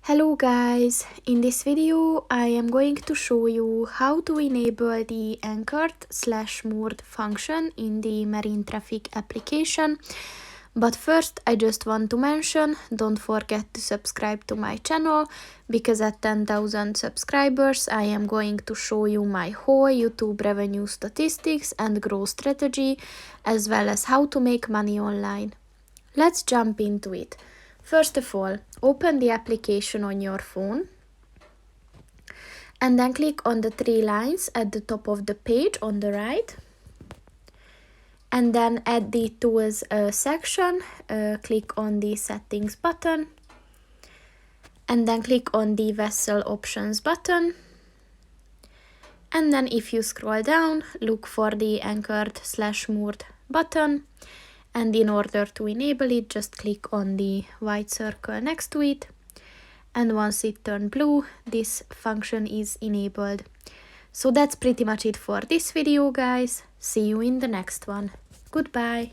Hello guys, in this video I am going to show you how to enable the anchored/moored function in the marine traffic application. But first I just want to mention, don't forget to subscribe to my channel, because at 10,000 subscribers I am going to show you my whole YouTube revenue statistics and growth strategy, as well as how to make money online. Let's jump into it. First of all, open the application on your phone and then click on the three lines at the top of the page on the right. And then at the tools section, click on the settings button and then click on the vessel options button. And then if you scroll down, look for the anchored/moored button. And in order to enable it, just click on the white circle next to it. And once it turns blue, this function is enabled. So that's pretty much it for this video, guys. See you in the next one. Goodbye.